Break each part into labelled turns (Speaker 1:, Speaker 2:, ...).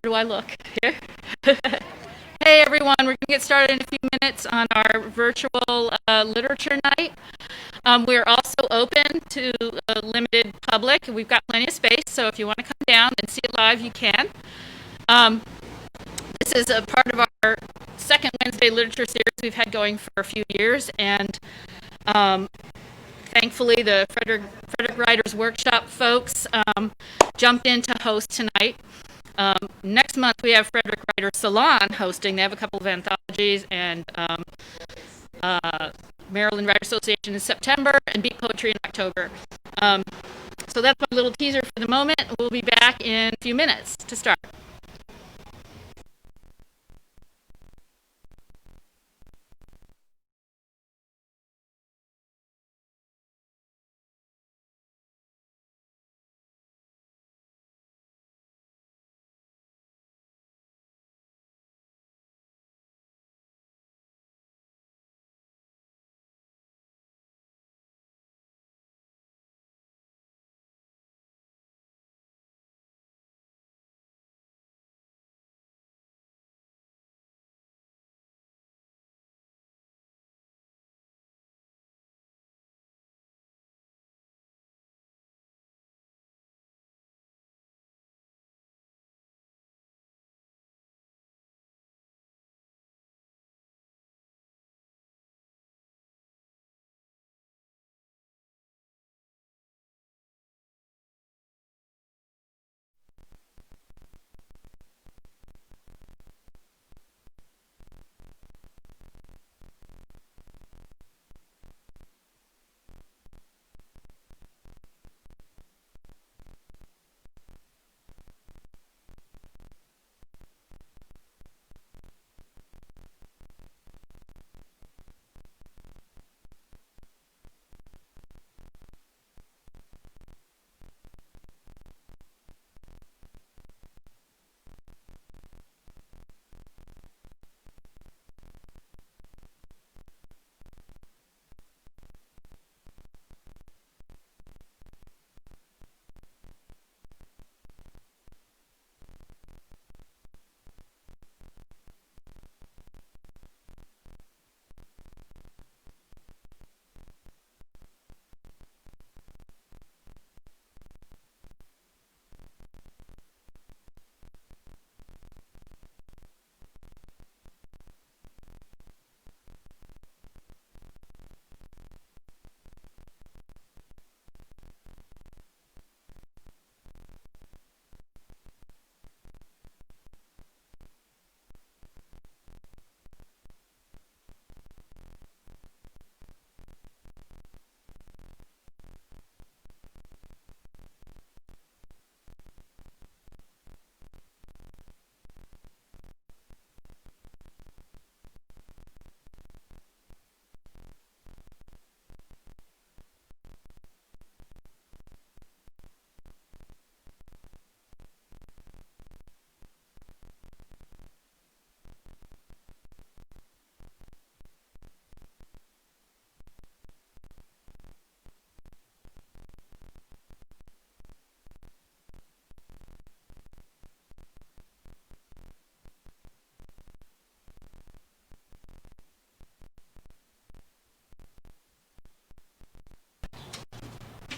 Speaker 1: do I look here? Hey everyone, we're going to get started in a few minutes on our virtual literature night. We're also open to a limited public. We've got plenty of space, so if you want to come down and see it live, you can. This is a part of our second Wednesday literature series we've had going for a few years, and thankfully the Frederick Writers Workshop folks jumped in to host tonight. Next month we have Frederick Writers Salon hosting. They have a couple of anthologies, and Maryland Writers Association in September, and Beat Poetry in October. So that's my little teaser for the moment. We'll be back in a few minutes to start.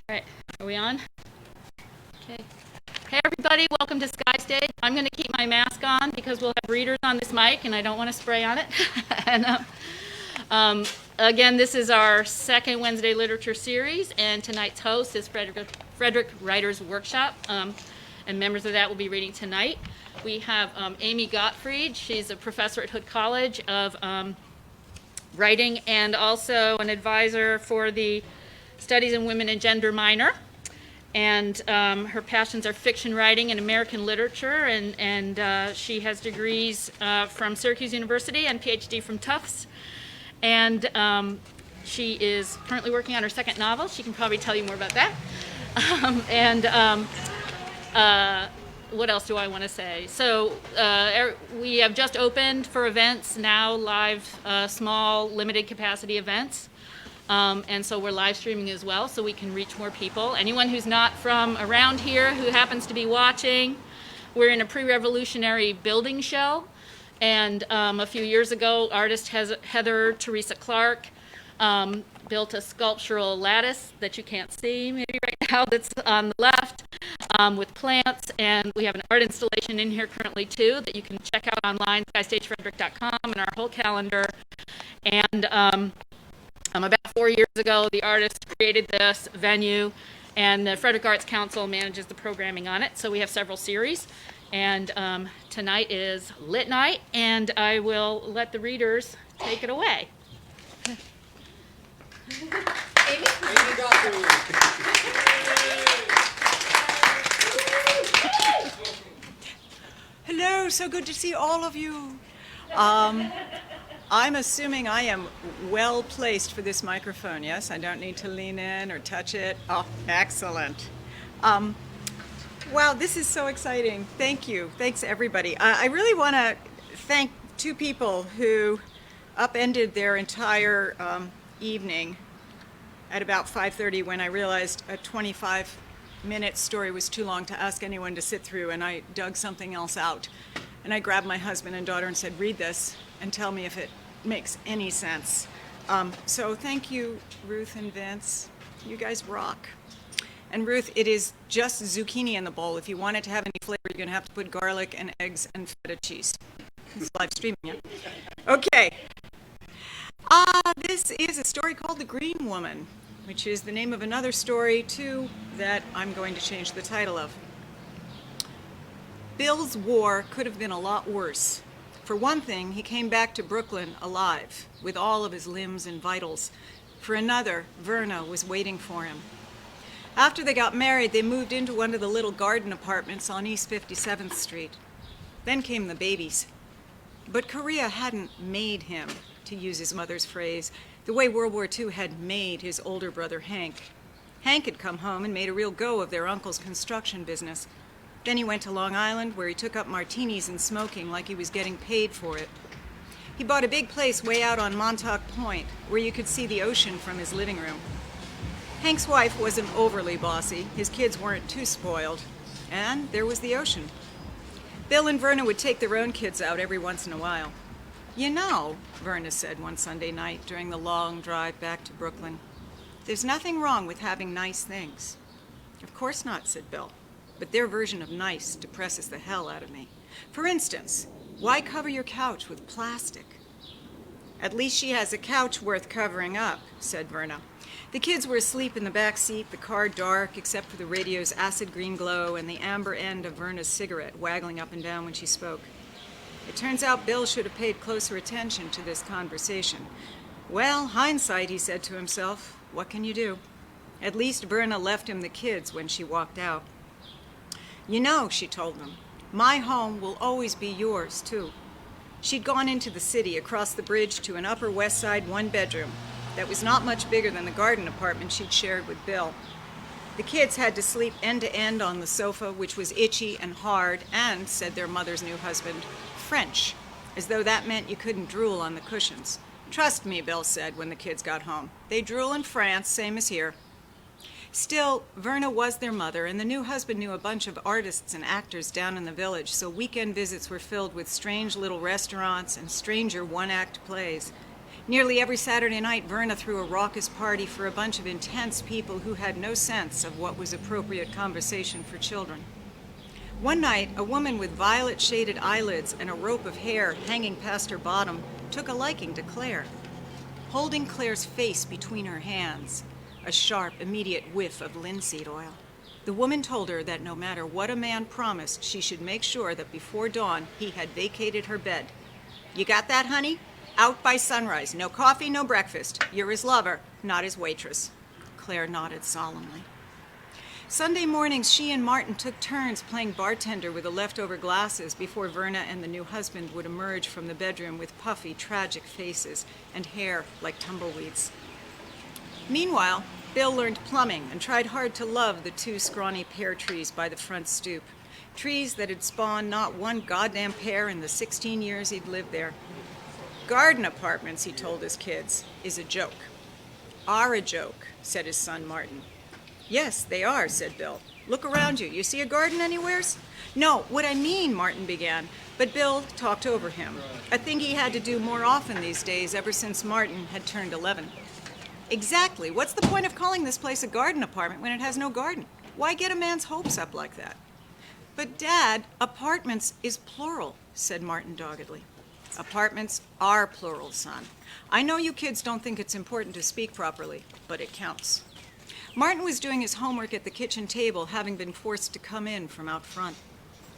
Speaker 1: All right, are we on? Okay. Hey everybody, welcome to Sky Stage. I'm going to keep my mask on because we'll have readers on this mic and I don't want to spray on it. And again, this is our second Wednesday literature series, and tonight's host is Frederick Writers Workshop, and members of that will be reading tonight. We have Amy Gottfried. She's a professor at Hood College of writing and also an advisor for the Studies in Women and Gender minor, and her passions are fiction writing and American literature, and she has degrees from Syracuse University and PhD from Tufts, and she is currently working on her second novel. She can probably tell you more about that. What else do I want to say? So we have just opened for events now, live, small, limited capacity events. And so we're live streaming as well, so we can reach more people. Anyone who's not from around here who happens to be watching, We're in a pre-revolutionary building show, and a few years ago, artist Heather Teresa Clark built a sculptural lattice that you can't see maybe right now that's on the left with plants, and we have an art installation in here currently too that you can check out online, skystagefrederick.com, and our whole calendar. And about 4 years ago, the artist created this venue, and the Frederick Arts Council manages the programming on it, so we have several series. And tonight is Lit Night, and I will let the readers take it away.
Speaker 2: Amy Gottfried.
Speaker 3: Hello, so good to see all of you. I'm assuming I am well placed for this microphone, yes? I don't need to lean in or touch it. Oh, excellent. Wow, this is so exciting. Thank you. Thanks, everybody. I really want to thank two people who upended their entire evening at about 5:30 when I realized a 25-minute story was too long to ask anyone to sit through, and I dug something else out. And I grabbed my husband and daughter and said, read this and tell me if it makes any sense. So thank you, Ruth and Vince. You guys rock. And Ruth, it is just zucchini in the bowl. If you want it to have any flavor, you're going to have to put garlic and eggs and feta cheese. It's live streaming, yeah? Okay. This is a story called The Green Woman, which is the name of another story, too, that I'm going to change the title of. Bill's war could have been a lot worse. For one thing, he came back to Brooklyn alive, with all of his limbs and vitals. For another, Verna was waiting for him. After they got married, they moved into one of the little garden apartments on East 57th Street. Then came the babies. But Korea hadn't made him, to use his mother's phrase, the way World War II had made his older brother Hank. Hank had come home and made a real go of their uncle's construction business. Then he went to Long Island, where he took up martinis and smoking like he was getting paid for it. He bought a big place way out on Montauk Point, where you could see the ocean from his living room. Hank's wife wasn't overly bossy, his kids weren't too spoiled, and there was the ocean. Bill and Verna would take their own kids out every once in a while. You know, Verna said one Sunday night during the long drive back to Brooklyn, there's nothing wrong with having nice things. Of course not, said Bill, but their version of nice depresses the hell out of me. For instance, why cover your couch with plastic? At least she has a couch worth covering up, said Verna. The kids were asleep in the back seat, the car dark except for the radio's acid green glow and the amber end of Verna's cigarette waggling up and down when she spoke. It turns out Bill should have paid closer attention to this conversation. Well, hindsight, he said to himself, what can you do? At least Verna left him the kids when she walked out. You know, she told them, my home will always be yours, too. She'd gone into the city across the bridge to an Upper West Side one-bedroom that was not much bigger than the garden apartment she'd shared with Bill. The kids had to sleep end to end on the sofa, which was itchy and hard, and, said their mother's new husband, French, as though that meant you couldn't drool on the cushions. Trust me, Bill said when the kids got home. They drool in France, same as here. Still, Verna was their mother, and the new husband knew a bunch of artists and actors down in the village, so weekend visits were filled with strange little restaurants and stranger one-act plays. Nearly every Saturday night, Verna threw a raucous party for a bunch of intense people who had no sense of what was appropriate conversation for children. One night, a woman with violet-shaded eyelids and a rope of hair hanging past her bottom took a liking to Claire. Holding Claire's face between her hands, a sharp, immediate whiff of linseed oil, the woman told her that no matter what a man promised, she should make sure that before dawn he had vacated her bed. You got that, honey? Out by sunrise. No coffee, no breakfast. You're his lover, not his waitress. Claire nodded solemnly. Sunday mornings, she and Martin took turns playing bartender with the leftover glasses before Verna and the new husband would emerge from the bedroom with puffy, tragic faces and hair like tumbleweeds. Meanwhile, Bill learned plumbing and tried hard to love the two scrawny pear trees by the front stoop, trees that had spawned not one goddamn pear in the 16 years he'd lived there. Garden apartments, he told his kids, is a joke. Are a joke, said his son Martin. Yes, they are, said Bill. Look around you. You see a garden anywheres? No, what I mean, Martin began, but Bill talked over him, a thing he had to do more often these days ever since Martin had turned 11. Exactly. What's the point of calling this place a garden apartment when it has no garden? Why get a man's hopes up like that? But, Dad, apartments is plural, said Martin doggedly. Apartments are plural, son. I know you kids don't think it's important to speak properly, but it counts. Martin was doing his homework at the kitchen table, having been forced to come in from out front.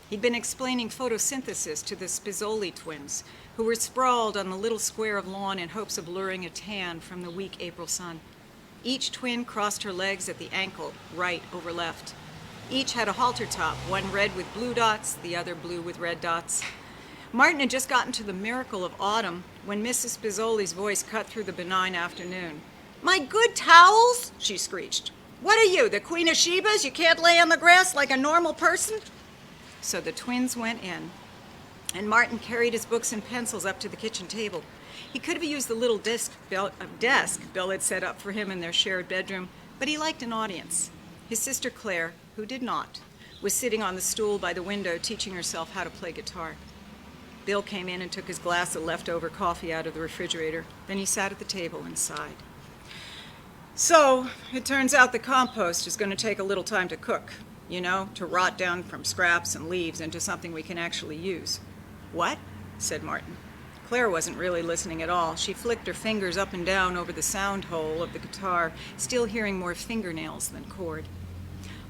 Speaker 3: He'd been explaining photosynthesis to the Spizzoli twins, who were sprawled on the little square of lawn in hopes of luring a tan from the weak April sun. Each twin crossed her legs at the ankle, right over left. Each had a halter top, one red with blue dots, the other blue with red dots. Martin had just gotten to the miracle of autumn when Mrs. Spizzoli's voice cut through the benign afternoon. "My good towels," she screeched. "What are you, the Queen of Sheba's? You can't lay on the grass like a normal person?" So the twins went in, and Martin carried his books and pencils up to the kitchen table. He could have used the little desk Bill had set up for him in their shared bedroom, but he liked an audience. His sister Claire, who did not, was sitting on the stool by the window teaching herself how to play guitar. Bill came in and took his glass of leftover coffee out of the refrigerator. Then he sat at the table and sighed. "So, it turns out the compost is going to take a little time to cook, to rot down from scraps and leaves into something we can actually use." "What?" said Martin. Claire wasn't really listening at all. She flicked her fingers up and down over the sound hole of the guitar, still hearing more fingernails than chord.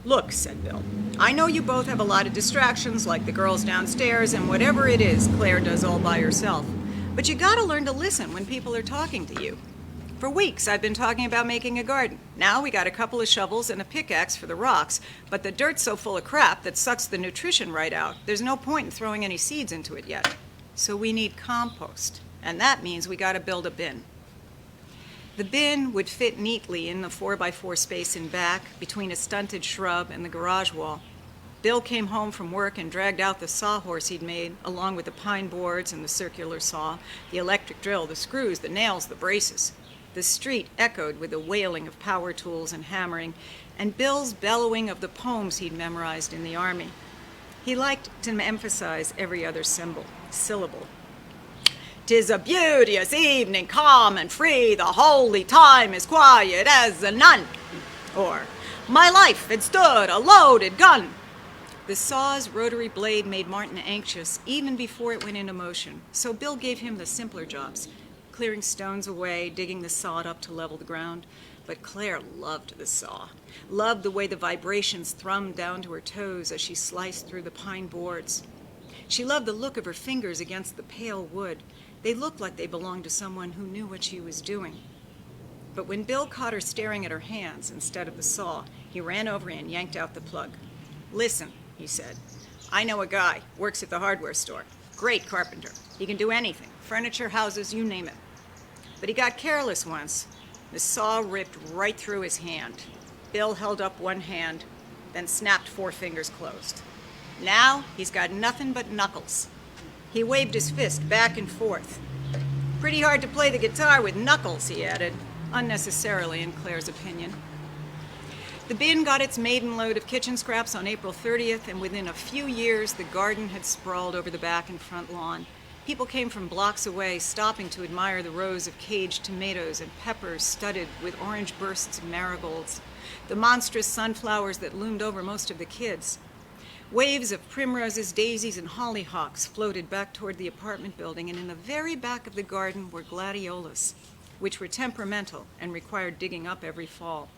Speaker 3: "Look," said Bill, "I know you both have a lot of distractions, like the girls downstairs and whatever it is Claire does all by herself. But you gotta learn to listen when people are talking to you. For weeks I've been talking about making a garden. Now we got a couple of shovels and a pickaxe for the rocks, but the dirt's so full of crap that sucks the nutrition right out. There's no point in throwing any seeds into it yet. So we need compost, and that means we gotta build a bin." The bin would fit neatly in the 4x4 space in back, between a stunted shrub and the garage wall. Bill came home from work and dragged out the sawhorse he'd made, along with the pine boards and the circular saw, the electric drill, the screws, the nails, the braces. The street echoed with the wailing of power tools and hammering, and Bill's bellowing of the poems he'd memorized in the Army. He liked to emphasize every other syllable. "'Tis a beauteous evening, calm and free, the holy time is quiet as a nun." Or, "My life had stood a loaded gun." The saw's rotary blade made Martin anxious even before it went into motion, so Bill gave him the simpler jobs, clearing stones away, digging the sod up to level the ground. But Claire loved the saw, loved the way the vibrations thrummed down to her toes as she sliced through the pine boards. She loved the look of her fingers against the pale wood. They looked like they belonged to someone who knew what she was doing. But when Bill caught her staring at her hands instead of the saw, he ran over and yanked out the plug. "Listen," he said, "I know a guy, works at the hardware store. Great carpenter. He can do anything, furniture, houses, you name it. But he got careless once. The saw ripped right through his hand. Bill held up one hand, then snapped 4 fingers closed. Now he's got nothing but knuckles." He waved his fist back and forth. "Pretty hard to play the guitar with knuckles," he added, unnecessarily in Claire's opinion. The bin got its maiden load of kitchen scraps on April 30th, and within a few years the garden had sprawled over the back and front lawn. People came from blocks away, stopping to admire the rows of caged tomatoes and peppers studded with orange bursts of marigolds, the monstrous sunflowers that loomed over most of the kids. Waves of primroses, daisies, and hollyhocks floated back toward the apartment building, and in the very back of the garden were gladiolas, which were temperamental and required digging up every fall.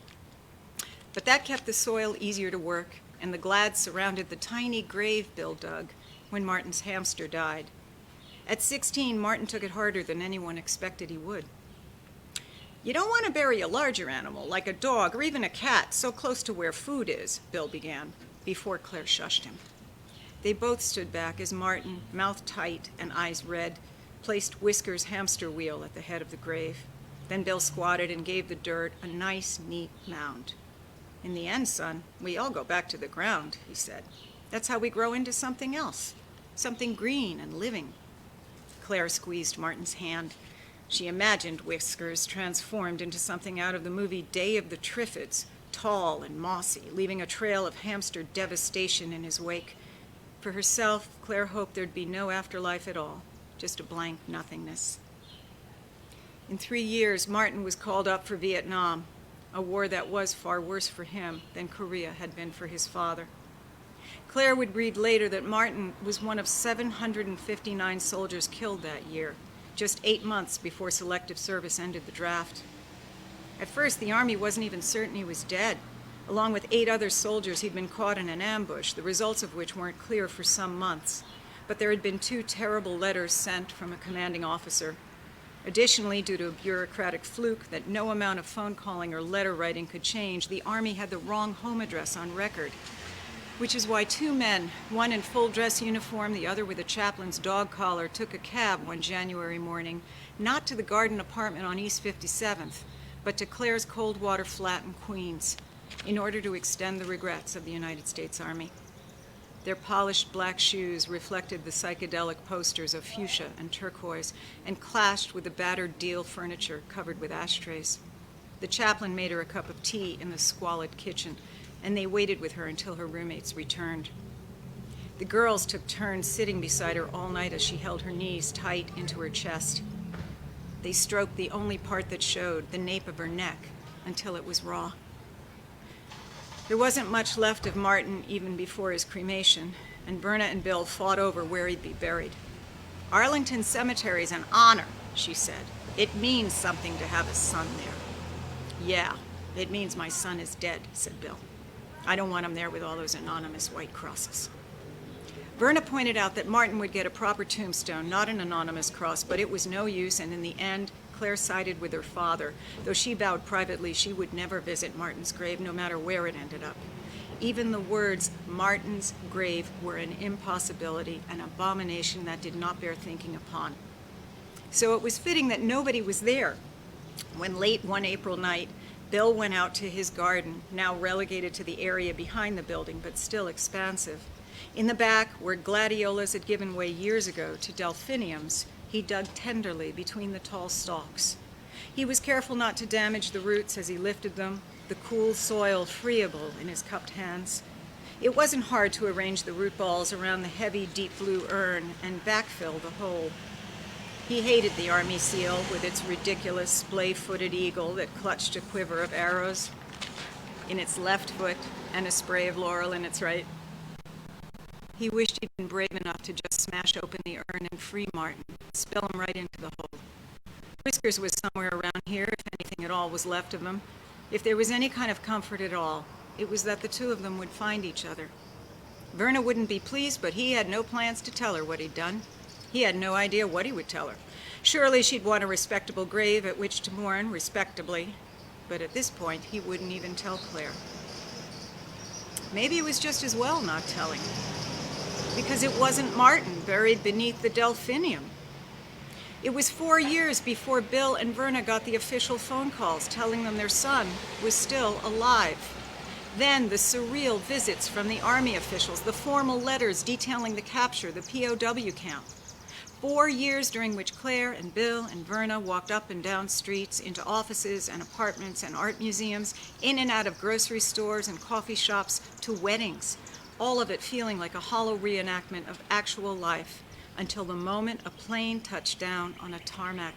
Speaker 3: But that kept the soil easier to work, and the glads surrounded the tiny grave Bill dug when Martin's hamster died. At 16, Martin took it harder than anyone expected he would. "You don't want to bury a larger animal, like a dog or even a cat, so close to where food is," Bill began, before Claire shushed him. They both stood back as Martin, mouth tight and eyes red, placed Whisker's hamster wheel at the head of the grave. Then Bill squatted and gave the dirt a nice, neat mound. "In the end, son, we all go back to the ground," he said. "That's how we grow into something else, something green and living." Claire squeezed Martin's hand. She imagined Whiskers transformed into something out of the movie Day of the Triffids, tall and mossy, leaving a trail of hamster devastation in his wake. For herself, Claire hoped there'd be no afterlife at all, just a blank nothingness. In 3 years, Martin was called up for Vietnam, a war that was far worse for him than Korea had been for his father. Claire would read later that Martin was one of 759 soldiers killed that year, just 8 months before selective service ended the draft. At first, the Army wasn't even certain he was dead. Along with 8 other soldiers, he'd been caught in an ambush, the results of which weren't clear for some months. But there had been 2 terrible letters sent from a commanding officer. Additionally, due to a bureaucratic fluke that no amount of phone calling or letter writing could change, the Army had the wrong home address on record, which is why 2 men, one in full dress uniform, the other with a chaplain's dog collar, took a cab one January morning, not to the garden apartment on East 57th, but to Claire's Coldwater flat in Queens, in order to extend the regrets of the United States Army. Their polished black shoes reflected the psychedelic posters of fuchsia and turquoise and clashed with the battered deal furniture covered with ashtrays. The chaplain made her a cup of tea in the squalid kitchen, and they waited with her until her roommates returned. The girls took turns sitting beside her all night as she held her knees tight into her chest. They stroked the only part that showed, the nape of her neck, until it was raw. There wasn't much left of Martin even before his cremation, and Verna and Bill fought over where he'd be buried. "Arlington Cemetery's an honor," she said. "It means something to have a son there." "Yeah, it means my son is dead," said Bill. "I don't want him there with all those anonymous white crosses." Verna pointed out that Martin would get a proper tombstone, not an anonymous cross, but it was no use, and in the end, Claire sided with her father, though she vowed privately she would never visit Martin's grave, no matter where it ended up. Even the words Martin's grave were an impossibility, an abomination that did not bear thinking upon. So it was fitting that nobody was there when late one April night, Bill went out to his garden, now relegated to the area behind the building, but still expansive. In the back, where gladiolas had given way years ago to delphiniums, he dug tenderly between the tall stalks. He was careful not to damage the roots as he lifted them, the cool soil friable in his cupped hands. It wasn't hard to arrange the root balls around the heavy, deep blue urn and backfill the hole. He hated the Army seal with its ridiculous splay-footed eagle that clutched a quiver of arrows in its left foot and a spray of laurel in its right. He wished he'd been brave enough to just smash open the urn and free Martin, spill him right into the hole. Whiskers was somewhere around here, if anything at all was left of him. If there was any kind of comfort at all, it was that the 2 of them would find each other. Verna wouldn't be pleased, but he had no plans to tell her what he'd done. He had no idea what he would tell her. Surely she'd want a respectable grave at which to mourn respectably, but at this point he wouldn't even tell Claire. Maybe it was just as well not telling, because it wasn't Martin buried beneath the delphinium. It was 4 years before Bill and Verna got the official phone calls telling them their son was still alive. Then the surreal visits from the Army officials, the formal letters detailing the capture, the POW camp. 4 years during which Claire and Bill and Verna walked up and down streets, into offices and apartments and art museums, in and out of grocery stores and coffee shops, to weddings, all of it feeling like a hollow reenactment of actual life, until the moment a plane touched down on a tarmac.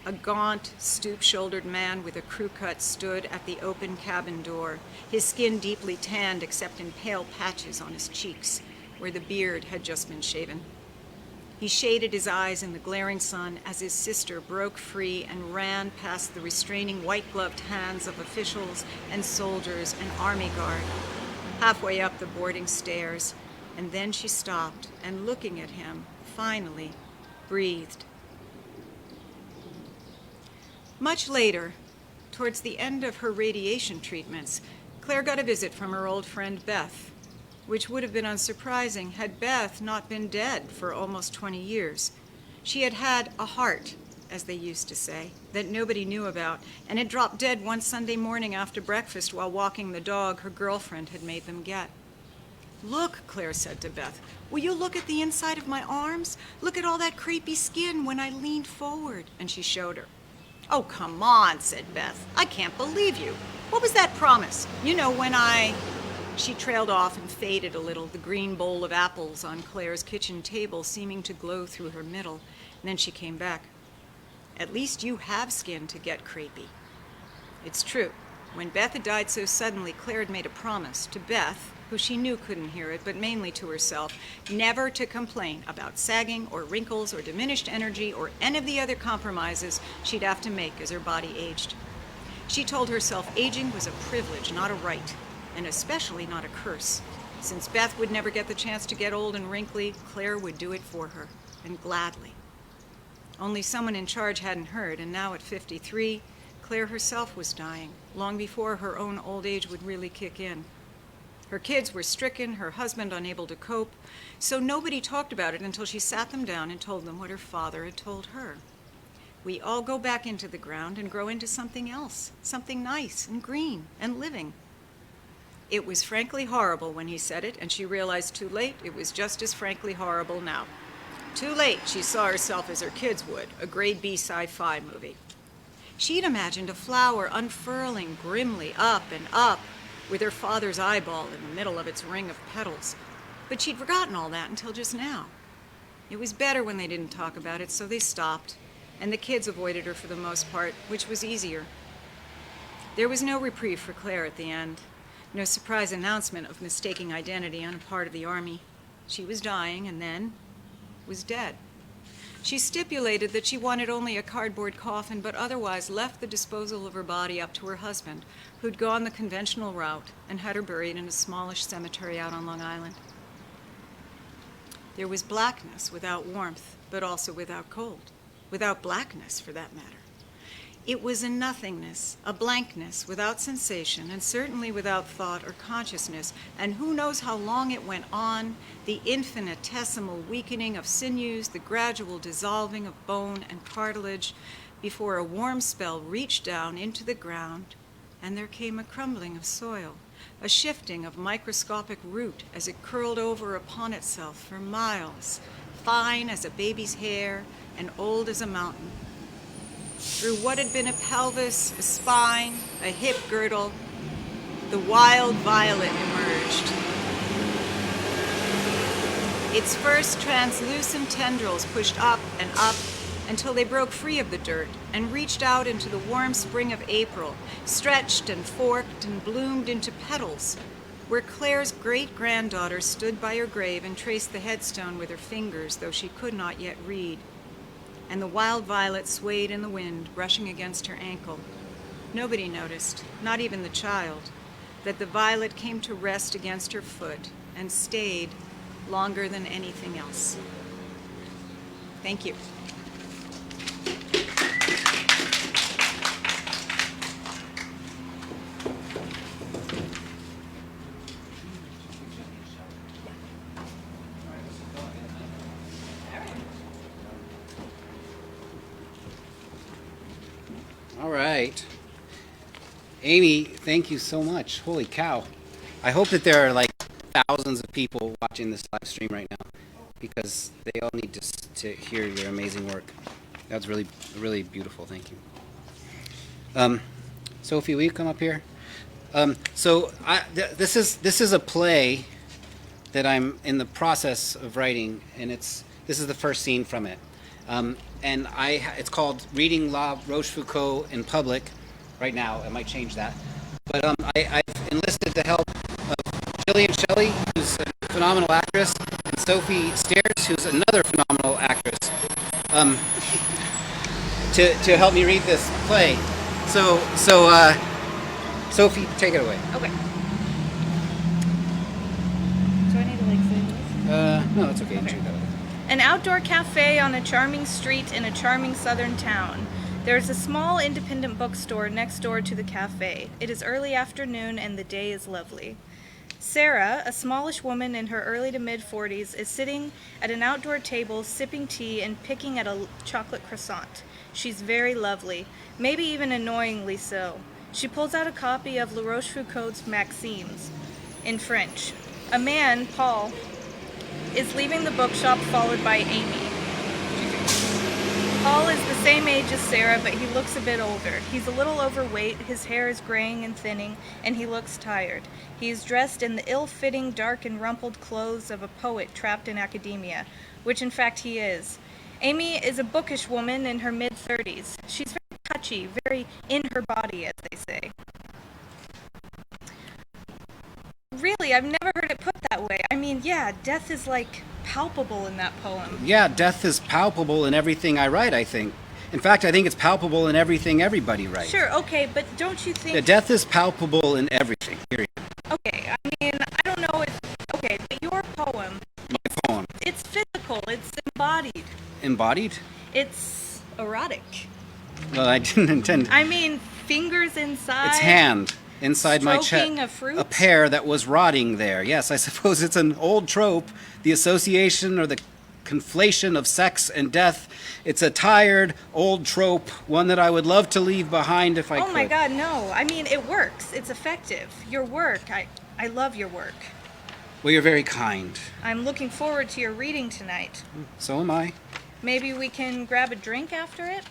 Speaker 3: A gaunt, stoop-shouldered man with a crew cut stood at the open cabin door, his skin deeply tanned except in pale patches on his cheeks, where the beard had just been shaven. He shaded his eyes in the glaring sun as his sister broke free and ran past the restraining white-gloved hands of officials and soldiers and Army guard, halfway up the boarding stairs, and then she stopped and, looking at him, finally breathed. Much later, towards the end of her radiation treatments, Claire got a visit from her old friend Beth, which would have been unsurprising had Beth not been dead for almost 20 years. She had had a heart, as they used to say, that nobody knew about, and had dropped dead one Sunday morning after breakfast while walking the dog her girlfriend had made them get. "Look," Claire said to Beth, "will you look at the inside of my arms? Look at all that creepy skin when I leaned forward." And she showed her. "Oh, come on," said Beth. "I can't believe you. What was that promise? You know, when I..." She trailed off and faded a little, the green bowl of apples on Claire's kitchen table seeming to glow through her middle. And then she came back. "At least you have skin to get crepey." It's true. When Beth had died so suddenly, Claire had made a promise to Beth, who she knew couldn't hear it, but mainly to herself, never to complain about sagging or wrinkles or diminished energy or any of the other compromises she'd have to make as her body aged. She told herself aging was a privilege, not a right, and especially not a curse. Since Beth would never get the chance to get old and wrinkly, Claire would do it for her, and gladly. Only someone in charge hadn't heard, and now at 53, Claire herself was dying, long before her own old age would really kick in. Her kids were stricken, her husband unable to cope, so nobody talked about it until she sat them down and told them what her father had told her. We all go back into the ground and grow into something else, something nice and green and living. It was frankly horrible when he said it, and she realized too late it was just as frankly horrible now. Too late, she saw herself as her kids would, a grade B sci-fi movie. She'd imagined a flower unfurling grimly up and up, with her father's eyeball in the middle of its ring of petals. But she'd forgotten all that until just now. It was better when they didn't talk about it, so they stopped, and the kids avoided her for the most part, which was easier. There was no reprieve for Claire at the end, no surprise announcement of mistaking identity on the part of the army. She was dying, and then was dead. She stipulated that she wanted only a cardboard coffin, but otherwise left the disposal of her body up to her husband, who'd gone the conventional route and had her buried in a smallish cemetery out on Long Island. There was blackness without warmth, but also without cold, without blackness for that matter. It was a nothingness, a blankness without sensation, and certainly without thought or consciousness, and who knows how long it went on, the infinitesimal weakening of sinews, the gradual dissolving of bone and cartilage, before a warm spell reached down into the ground, and there came a crumbling of soil, a shifting of microscopic root as it curled over upon itself for miles, fine as a baby's hair and old as a mountain. Through what had been a pelvis, a spine, a hip girdle, the wild violet emerged. Its first translucent tendrils pushed up and up until they broke free of the dirt and reached out into the warm spring of April, stretched and forked and bloomed into petals, where Claire's great-granddaughter stood by her grave and traced the headstone with her fingers, though she could not yet read. And the wild violet swayed in the wind, brushing against her ankle. Nobody noticed, not even the child, that the violet came to rest against her foot and stayed longer than anything else. Thank you.
Speaker 4: All right. Amy, thank you so much. Holy cow. I hope that there are like thousands of people watching this live stream right now because they all need to hear your amazing work. That's really, really beautiful. Thank you. Sophie, will you come up here? This is a play that I'm in the process of writing, and this is the first scene from it. And it's called Reading La Rochefoucauld in Public. Right now, I might change that. But I've enlisted the help of Gillian, Shelly, who's a phenomenal actress, and Sophie Staires, who's another phenomenal actress, to help me read this play. So Sophie, take it away.
Speaker 5: Okay. Do I need to say this?
Speaker 4: No, it's okay.
Speaker 5: Okay.
Speaker 4: You can do that.
Speaker 5: An outdoor cafe on a charming street in a charming southern town. There is a small independent bookstore next door to the cafe. It is early afternoon and the day is lovely. Sarah, a smallish woman in her early to mid-40s, is sitting at an outdoor table sipping tea and picking at a chocolate croissant. She's very lovely, maybe even annoyingly so. She pulls out a copy of La Rochefoucauld's Maximes in French. A man, Paul, is leaving the bookshop, followed by Amy. Paul is the same age as Sarah, but he looks a bit older. He's a little overweight, his hair is graying and thinning, and he looks tired. He is dressed in the ill-fitting, dark and rumpled clothes of a poet trapped in academia, which in fact he is. Amy is a bookish woman in her mid-30s. She's very touchy, very in her body, as they say. Really, I've never heard it put that way. I mean, yeah, death is like palpable in that poem.
Speaker 4: Yeah, death is palpable in everything I write, I think. In fact, I think it's palpable in everything everybody writes.
Speaker 5: Sure, okay, but don't you think...
Speaker 4: Yeah, death is palpable in everything, period.
Speaker 5: Okay, I mean, I don't know if... Okay, but your poem...
Speaker 4: My poem.
Speaker 5: It's physical, it's embodied.
Speaker 4: Embodied?
Speaker 5: It's erotic.
Speaker 4: Well, I didn't intend...
Speaker 5: I mean, fingers inside...
Speaker 4: It's hand inside my chest.
Speaker 5: Stroking a fruit?
Speaker 4: A pear that was rotting there. Yes, I suppose it's an old trope. The association or the conflation of sex and death. It's a tired, old trope, one that I would love to leave behind if I could.
Speaker 5: Oh my God, no. I mean, it works. It's effective. Your work, I love your work.
Speaker 4: Well, you're very kind.
Speaker 5: I'm looking forward to your reading tonight.
Speaker 4: So am I.
Speaker 5: Maybe we can grab a drink after it?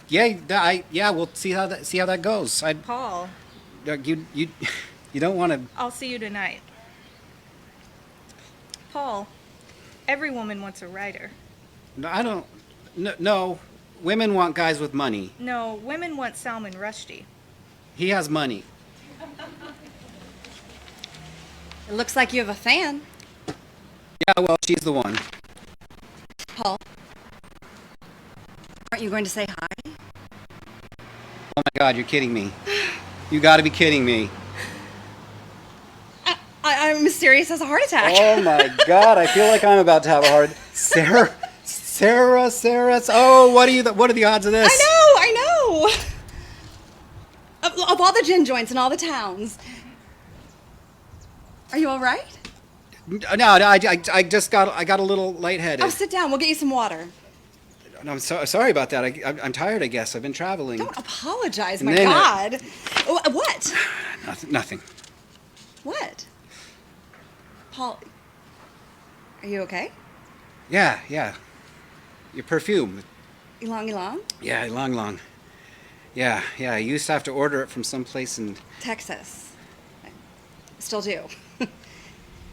Speaker 4: Yeah, we'll see how that goes.
Speaker 5: Paul,
Speaker 4: You don't want to.
Speaker 5: I'll see you tonight. Paul, every woman wants a writer.
Speaker 4: No, I don't. No, women want guys with money.
Speaker 5: No, women want Salman Rushdie.
Speaker 4: He has money.
Speaker 2: It looks like you have a fan.
Speaker 4: Yeah, well, she's the one.
Speaker 2: Paul, aren't you going to say hi?
Speaker 4: Oh my God, you're kidding me. You got to be kidding me.
Speaker 2: I'm mysterious as a heart attack.
Speaker 4: Oh my God, I feel like I'm about to have a heart. Sarah. Oh, what are the odds of this?
Speaker 2: I know. Of all the gin joints in all the towns. Are you all right?
Speaker 4: No, I got a little lightheaded.
Speaker 2: Oh, sit down. We'll get you some water.
Speaker 4: No, I'm sorry about that. I'm tired, I guess. I've been traveling.
Speaker 2: Don't apologize,
Speaker 4: And
Speaker 2: my
Speaker 4: then
Speaker 2: God. What?
Speaker 4: Nothing.
Speaker 2: What? Paul, are you okay?
Speaker 4: Yeah. Your perfume.
Speaker 2: Ylang?
Speaker 4: Yeah, long. Yeah, I used to have to order it from someplace in...
Speaker 2: Texas. I still do.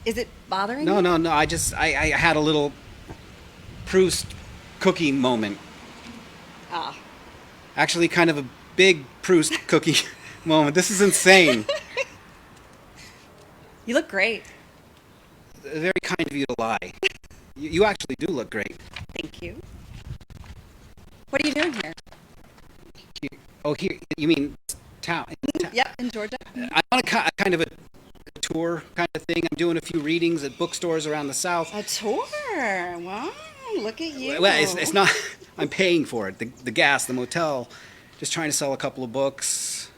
Speaker 2: Is it bothering
Speaker 4: No,
Speaker 2: you?
Speaker 4: I had a little Proust cookie moment.
Speaker 2: Ah.
Speaker 4: Actually, kind of a big Proust cookie moment. This is insane.
Speaker 2: You look great.
Speaker 4: Very kind of you to lie. You actually do look great.
Speaker 2: Thank you. What are you doing here?
Speaker 4: Here, you mean town?
Speaker 2: Yep, in Georgia.
Speaker 4: I'm on a kind of a tour kind of thing. I'm doing a few readings at bookstores around the South.
Speaker 2: A tour. Wow, look at you.
Speaker 4: Well, it's not. I'm paying for it. The gas, the motel. Just trying to sell a couple of books.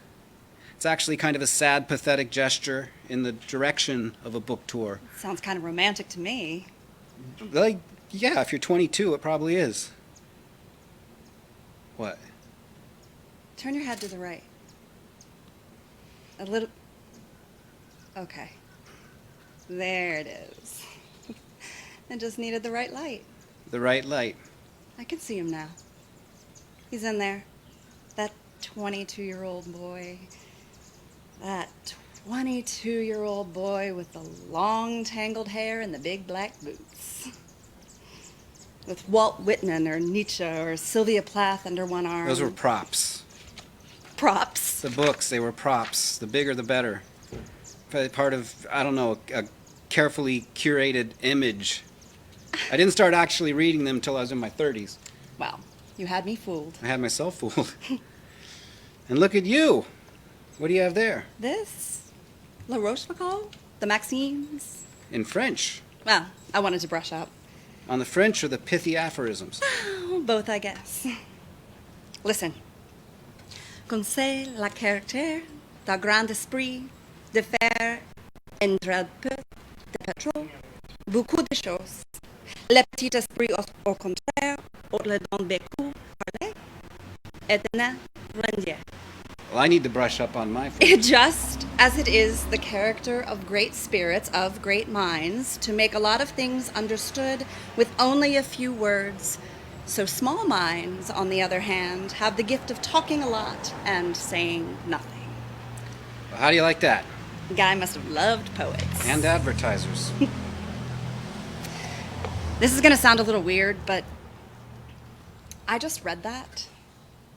Speaker 4: It's actually kind of a sad, pathetic gesture in the direction of a book tour.
Speaker 2: Sounds kind of romantic to me.
Speaker 4: Like, yeah, if you're 22, it probably is. What?
Speaker 2: Turn your head to the right. A little. Okay. There it is. I just needed the right light.
Speaker 4: The right light.
Speaker 2: I can see him now. He's in there. That 22-year-old boy. That 22-year-old boy with the long tangled hair and the big black boots. With Walt Whitman or Nietzsche or Sylvia Plath under one arm.
Speaker 4: Those were props.
Speaker 2: Props.
Speaker 4: The books, they were props. The bigger, the better. Part of, I don't know, a carefully curated image. I didn't start actually reading them until I was in my 30s.
Speaker 2: Well, you had me fooled.
Speaker 4: I had myself fooled. And look at you. What do you have there?
Speaker 2: This? La Rochefoucauld? The Maximes?
Speaker 4: In French.
Speaker 2: Well, I wanted to brush up.
Speaker 4: On the French or the pithy aphorisms?
Speaker 2: Oh, both, I guess. Listen. Conseil la caractère d'un grand esprit de faire entre peu de pétrole beaucoup de choses. Le petit esprit au contraire, au-delà d'un beaucoup parler, éternel rendier.
Speaker 4: Well, I need to brush up on my French.
Speaker 2: Just as it is the character of great spirits, of great minds, to make a lot of things understood with only a few words, So small minds, on the other hand, have the gift of talking a lot and saying nothing.
Speaker 4: Well, how do you like that?
Speaker 2: The guy must have loved poets.
Speaker 4: And advertisers.
Speaker 2: This is going to sound a little weird, but I just read that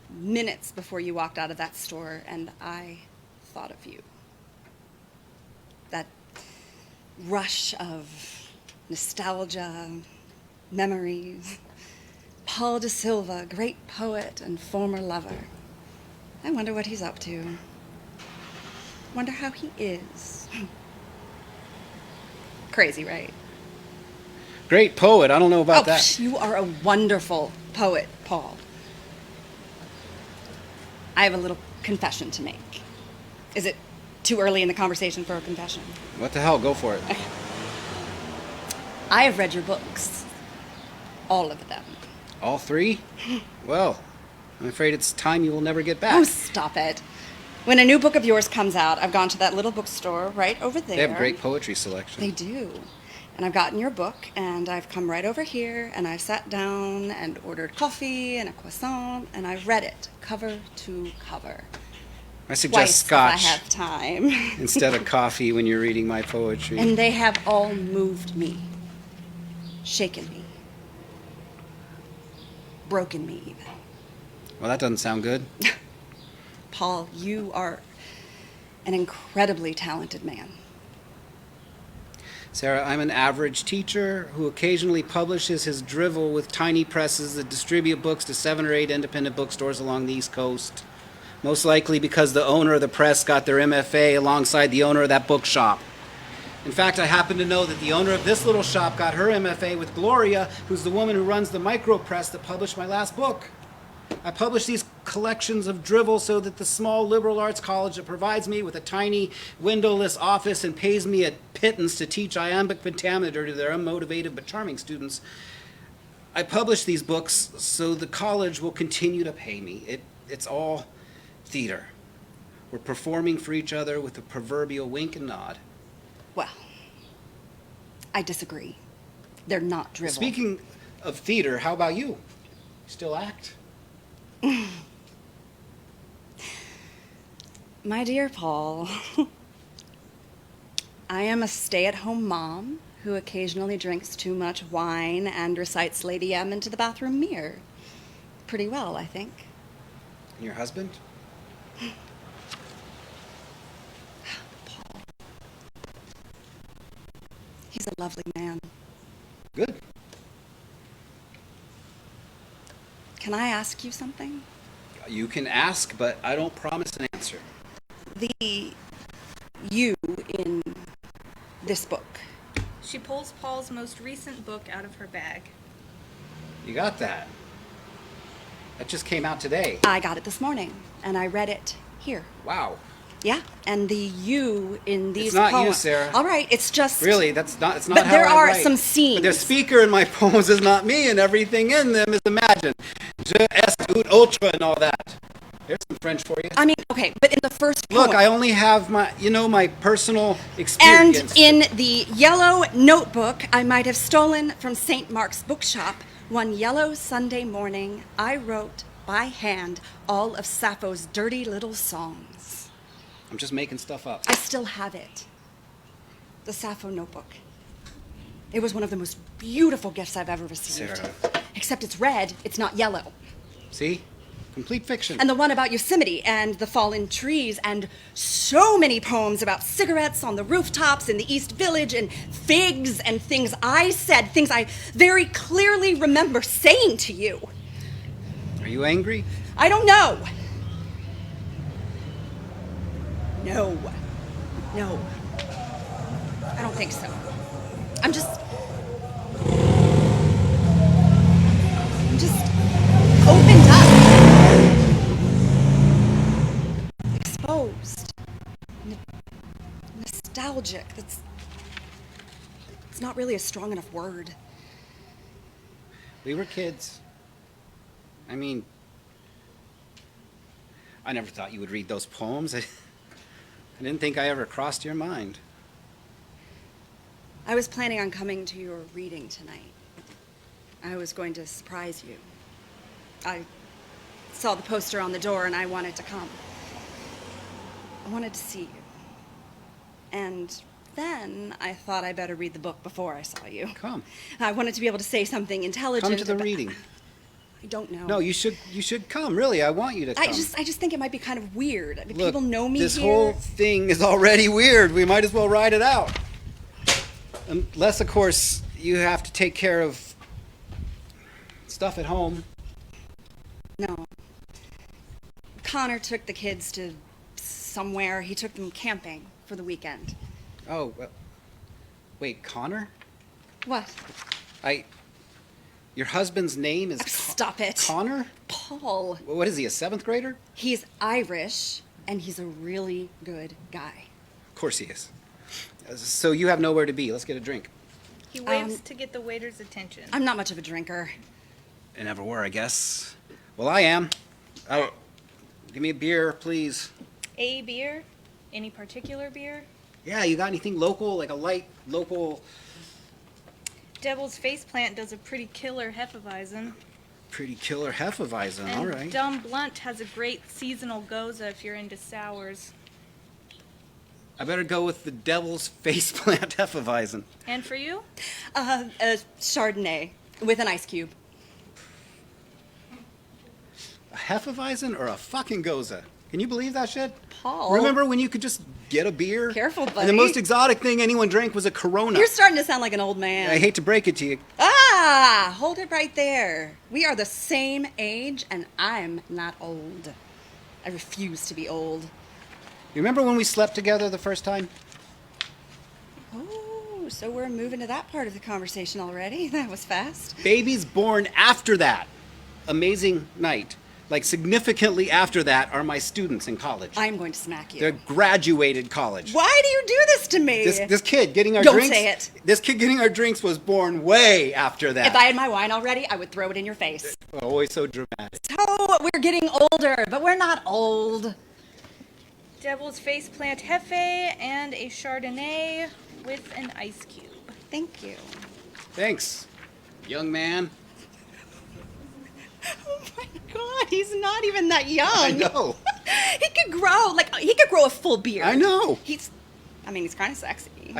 Speaker 2: minutes before you walked out of that store, and I thought of you. That rush of nostalgia, memories. Paul de Silva, great poet and former lover. I wonder what he's up to. Wonder how he is. Crazy, right?
Speaker 4: Great poet. I don't know about that.
Speaker 2: You are a wonderful poet, Paul. I have a little confession to make. Is it too early in the conversation for a confession?
Speaker 4: What the hell? Go for it.
Speaker 2: I have read your books. All of them.
Speaker 4: All three? Well, I'm afraid it's time you will never get back.
Speaker 2: Oh, stop it. When a new book of yours comes out, I've gone to that little bookstore right over there.
Speaker 4: They have great poetry selection.
Speaker 2: They do. And I've gotten your book, and I've come right over here, and I've sat down and ordered coffee and a croissant, and I've read it cover to cover.
Speaker 4: I suggest
Speaker 2: Twice
Speaker 4: scotch
Speaker 2: if I have time.
Speaker 4: instead of coffee when you're reading my poetry.
Speaker 2: And they have all moved me, shaken me, broken me even.
Speaker 4: Well, that doesn't sound good.
Speaker 2: Paul, you are an incredibly talented man.
Speaker 4: Sarah, I'm an average teacher who occasionally publishes his drivel with tiny presses that distribute books to 7 or 8 independent bookstores along the East Coast. Most likely because the owner of the press got their MFA alongside the owner of that bookshop. In fact, I happen to know that the owner of this little shop got her MFA with Gloria, who's the woman who runs the micro press that published my last book. I publish these collections of drivel so that the small liberal arts college that provides me with a tiny windowless office and pays me a pittance to teach iambic pentameter to their unmotivated but charming students. I publish these books so the college will continue to pay me. It's all theater. We're performing for each other with a proverbial wink and nod.
Speaker 2: Well, I disagree. They're not drivel.
Speaker 4: Speaking of theater, how about you? Still act?
Speaker 2: My dear Paul, I am a stay-at-home mom who occasionally drinks too much wine and recites Lady M into the bathroom mirror. Pretty well, I think.
Speaker 4: And your husband?
Speaker 2: Paul. He's a lovely man.
Speaker 4: Good.
Speaker 2: Can I ask you something?
Speaker 4: You can ask, but I don't promise an answer.
Speaker 2: The you in this book.
Speaker 5: She pulls Paul's most recent book out of her bag.
Speaker 4: You got that? That just came out today.
Speaker 2: I got it this morning, and I read it here.
Speaker 4: Wow.
Speaker 2: Yeah, and the you in these
Speaker 4: It's not
Speaker 2: poems.
Speaker 4: you, Sarah.
Speaker 2: All right, it's just...
Speaker 4: Really, it's not
Speaker 2: But
Speaker 4: how
Speaker 2: there
Speaker 4: I
Speaker 2: are
Speaker 4: write.
Speaker 2: some scenes.
Speaker 4: But the speaker in my poems is not me, and everything in them is imagined. Je est ut ultra and all that. There's some French for you.
Speaker 2: I mean, okay, but in the first
Speaker 4: Look,
Speaker 2: poem...
Speaker 4: I only have my personal
Speaker 2: And
Speaker 4: experience.
Speaker 2: in the yellow notebook I might have stolen from St. Mark's bookshop, one yellow Sunday morning, I wrote by hand all of Sappho's dirty little songs.
Speaker 4: I'm just making stuff up.
Speaker 2: I still have it. The Sappho notebook. It was one of the most beautiful gifts I've ever received.
Speaker 4: Sarah.
Speaker 2: Except it's red, it's not yellow.
Speaker 4: See? Complete fiction.
Speaker 2: And the one about Yosemite and the fallen trees, and so many poems about cigarettes on the rooftops in the East Village, and figs, and things I said, things I very clearly remember saying to you.
Speaker 4: Are you angry?
Speaker 2: I don't know. No. I don't think so. I'm just opened up. Exposed. Nostalgic. It's not really a strong enough word.
Speaker 4: We were kids. I mean, I never thought you would read those poems. I didn't think I ever crossed your mind.
Speaker 2: I was planning on coming to your reading tonight. I was going to surprise you. I saw the poster on the door and I wanted to come. I wanted to see you. And then I thought I better read the book before I saw you.
Speaker 4: Come.
Speaker 2: I wanted to be able to say something intelligent.
Speaker 4: Come to the reading.
Speaker 2: I don't know.
Speaker 4: No, you should come. Really, I want you to come.
Speaker 2: I just think it might be kind of weird. I mean,
Speaker 4: Look,
Speaker 2: people know me
Speaker 4: this
Speaker 2: here.
Speaker 4: whole thing is already weird. We might as well ride it out. Unless, of course, you have to take care of stuff at home.
Speaker 2: No. Connor took the kids to somewhere. He took them camping for the weekend.
Speaker 4: Oh, well, wait, Connor?
Speaker 2: What?
Speaker 4: Your husband's name is
Speaker 2: Stop it.
Speaker 4: Connor?
Speaker 2: Paul.
Speaker 4: What is he, a 7th grader?
Speaker 2: He's Irish, and he's a really good guy.
Speaker 4: Of course he is. So you have nowhere to be. Let's get a drink.
Speaker 5: He waves to get the waiter's attention.
Speaker 2: I'm not much of a drinker.
Speaker 4: And never were, I guess. Well, I am. Oh, give me a beer, please.
Speaker 5: A beer? Any particular beer?
Speaker 4: Yeah, you got anything local, like a light local?
Speaker 5: Devil's Faceplant does a pretty killer Hefeweizen.
Speaker 4: Pretty killer Hefeweizen,
Speaker 5: And
Speaker 4: all right.
Speaker 5: Dumb Blunt has a great seasonal Goza if you're into sours.
Speaker 4: I better go with the Devil's Faceplant Hefeweizen.
Speaker 5: And for you?
Speaker 2: A Chardonnay with an ice cube.
Speaker 4: A Hefeweizen or a fucking Goza? Can you believe that shit?
Speaker 2: Paul.
Speaker 4: Remember when you could just get a beer?
Speaker 2: Careful,
Speaker 4: And the
Speaker 2: buddy.
Speaker 4: most exotic thing anyone drank was a Corona.
Speaker 2: You're starting to sound like an old man.
Speaker 4: I hate to break it to you.
Speaker 2: Ah, hold it right there. We are the same age, and I'm not old. I refuse to be old.
Speaker 4: You remember when we slept together the first time?
Speaker 2: Oh, so we're moving to that part of the conversation already? That was fast.
Speaker 4: Babies born after that amazing night, like significantly after that, are my students in college.
Speaker 2: I'm going to smack you.
Speaker 4: They're graduated college.
Speaker 2: Why do you do this to me?
Speaker 4: This kid getting our
Speaker 2: Don't
Speaker 4: drinks.
Speaker 2: say it.
Speaker 4: This kid getting our drinks was born way after that.
Speaker 2: If I had my wine already, I would throw it in your face.
Speaker 4: Always so dramatic.
Speaker 2: So, we're getting older, but we're not old.
Speaker 5: Devil's Faceplant Hefe and a Chardonnay with an ice cube.
Speaker 2: Thank you.
Speaker 4: Thanks, young man.
Speaker 2: Oh my God, he's not even that young.
Speaker 4: I know.
Speaker 2: He could grow a full beard.
Speaker 4: I know.
Speaker 2: He's kind of sexy.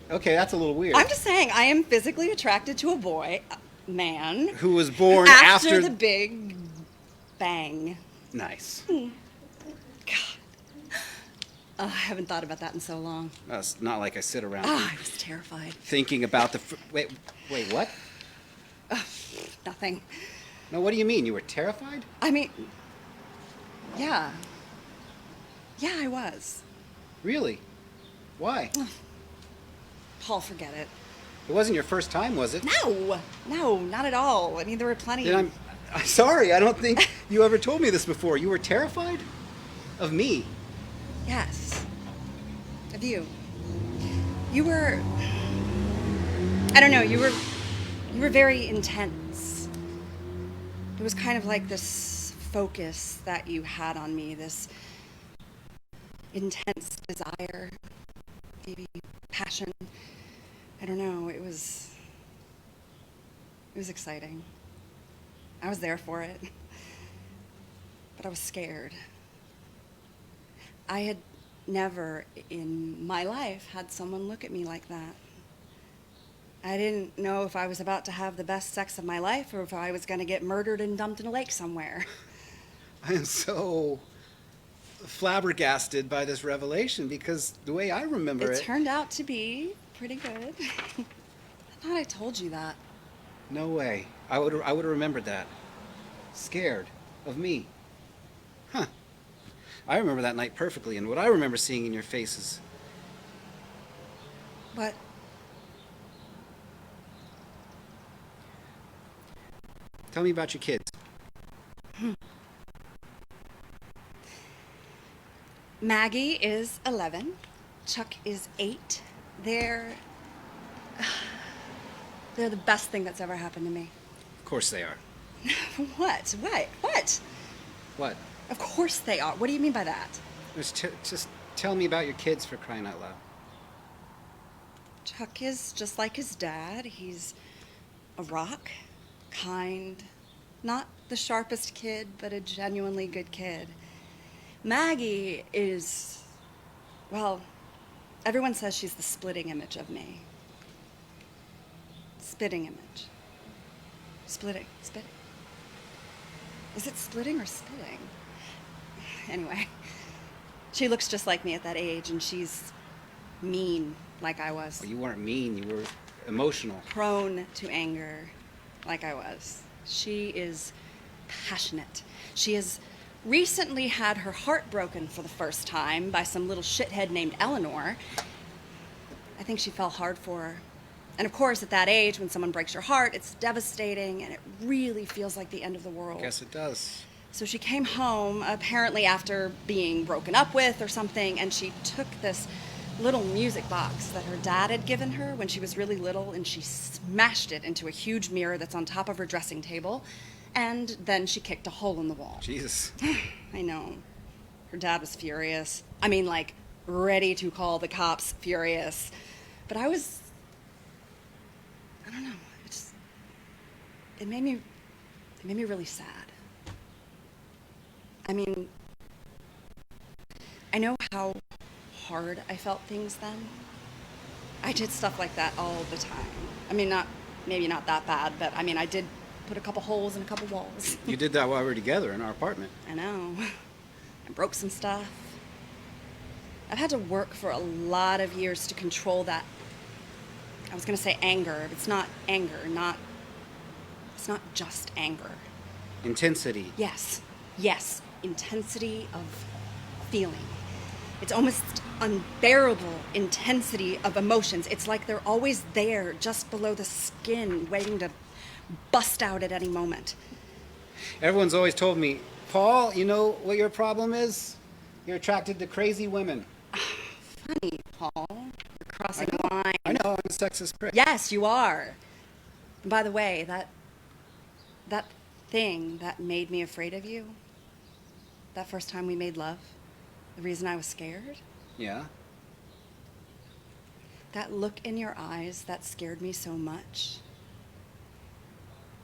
Speaker 4: Okay, that's a little weird.
Speaker 2: I'm just saying, I am physically attracted to a boy, a man,
Speaker 4: Who was born
Speaker 2: after
Speaker 4: after
Speaker 2: the Big Bang.
Speaker 4: Nice.
Speaker 2: I haven't thought about that in so long.
Speaker 4: It's not like I sit around
Speaker 2: I was terrified.
Speaker 4: thinking about the. Wait, what?
Speaker 2: Nothing.
Speaker 4: No, what do you mean? You were terrified?
Speaker 2: I mean, yeah. Yeah, I was.
Speaker 4: Really? Why?
Speaker 2: Paul, forget it.
Speaker 4: It wasn't your first time, was it?
Speaker 2: No, not at all. I mean, there were plenty.
Speaker 4: Then I'm sorry. I don't think you ever told me this before. You were terrified of me.
Speaker 2: Yes. Of you. You were. I don't know. You were very intense. It was kind of like this focus that you had on me, this intense desire, maybe passion. I don't know. It was exciting. I was there for it. But I was scared. I had never in my life had someone look at me like that. I didn't know if I was about to have the best sex of my life or if I was going to get murdered and dumped in a lake somewhere.
Speaker 4: I am so flabbergasted by this revelation because the way I remember
Speaker 2: It
Speaker 4: it.
Speaker 2: turned out to be pretty good. I thought I told you that.
Speaker 4: No way. I would have remembered that. Scared of me. Huh. I remember that night perfectly, and what I remember seeing in your faces.
Speaker 2: But
Speaker 4: Tell me about your kids.
Speaker 2: Maggie is 11. Chuck is 8. They're the best thing that's ever happened to me.
Speaker 4: Of course they are.
Speaker 2: What? What?
Speaker 4: What?
Speaker 2: Of course they are. What do you mean by that?
Speaker 4: Just tell me about your kids, for crying out loud.
Speaker 2: Chuck is just like his dad. He's a rock, kind, not the sharpest kid, but a genuinely good kid. Maggie is, well, everyone says she's the splitting image of me. Spitting image. Spitting. Is it splitting or spitting? Anyway, she looks just like me at that age, and she's mean like I was.
Speaker 4: Well, you weren't mean, you were emotional.
Speaker 2: Prone to anger like I was. She is passionate. She has recently had her heart broken for the first time by some little shithead named Eleanor. I think she fell hard for her. And of course, at that age, when someone breaks your heart, it's devastating and it really feels like the end of the world.
Speaker 4: Guess it does.
Speaker 2: So she came home, apparently after being broken up with or something, and she took this little music box that her dad had given her when she was really little, and she smashed it into a huge mirror that's on top of her dressing table, and then she kicked a hole in the wall.
Speaker 4: Jesus.
Speaker 2: I know. Her dad was furious. I mean, like, ready to call the cops furious. But I don't know, it made me really sad. I mean, I know how hard I felt things then. I did stuff like that all the time. I mean, maybe not that bad, but I mean, I did put a couple holes in a couple walls.
Speaker 4: You did that while we were together in our apartment.
Speaker 2: I know. I broke some stuff. I've had to work for a lot of years to control that. I was going to say anger. It's not anger, it's not just anger.
Speaker 4: Intensity.
Speaker 2: Yes, intensity of feeling. It's almost unbearable intensity of emotions. It's like they're always there, just below the skin, waiting to bust out at any moment.
Speaker 4: Everyone's always told me, Paul, you know what your problem is? You're attracted to crazy women.
Speaker 2: Funny, Paul. You're crossing the line.
Speaker 4: I know, I'm a sexist prick.
Speaker 2: Yes, you are. And by the way, that thing that made me afraid of you, that first time we made love, the reason I was scared,
Speaker 4: Yeah?
Speaker 2: that look in your eyes that scared me so much,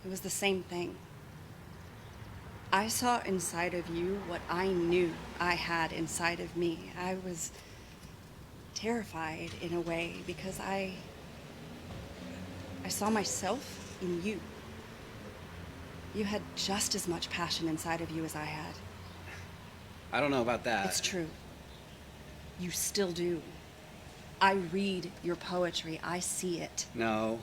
Speaker 2: it was the same thing. I saw inside of you what I knew I had inside of me. I was terrified in a way because I saw myself in you. You had just as much passion inside of you as I had.
Speaker 4: I don't know about that.
Speaker 2: It's true. You still do. I read your poetry. I see it.
Speaker 4: No.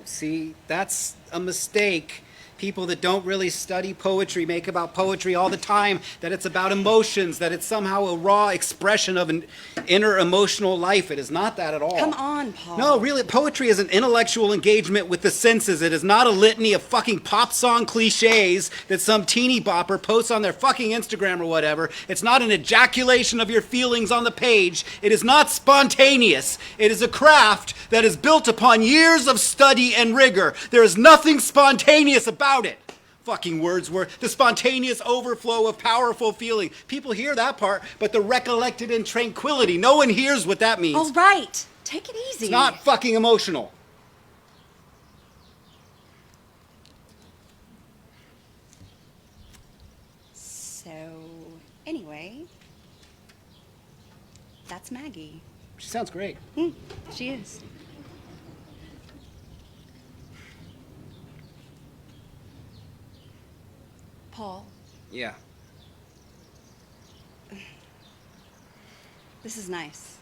Speaker 4: See, that's a mistake. People that don't really study poetry make about poetry all the time, that it's about emotions, that it's somehow a raw expression of an inner emotional life. It is not that at all.
Speaker 2: Come on, Paul.
Speaker 4: No, really, poetry is an intellectual engagement with the senses. It is not a litany of fucking pop song cliches that some teeny bopper posts on their fucking Instagram or whatever. It's not an ejaculation of your feelings on the page. It is not spontaneous. It is a craft that is built upon years of study and rigor. There is nothing spontaneous about it. Fucking Wordsworth. The spontaneous overflow of powerful feeling. People hear that part, but the recollected in tranquility. No one hears what that means.
Speaker 2: All right. Take it easy.
Speaker 4: It's not fucking emotional.
Speaker 2: So, anyway, that's Maggie.
Speaker 4: She sounds great.
Speaker 2: She is. Paul,
Speaker 4: Yeah.
Speaker 2: this is nice.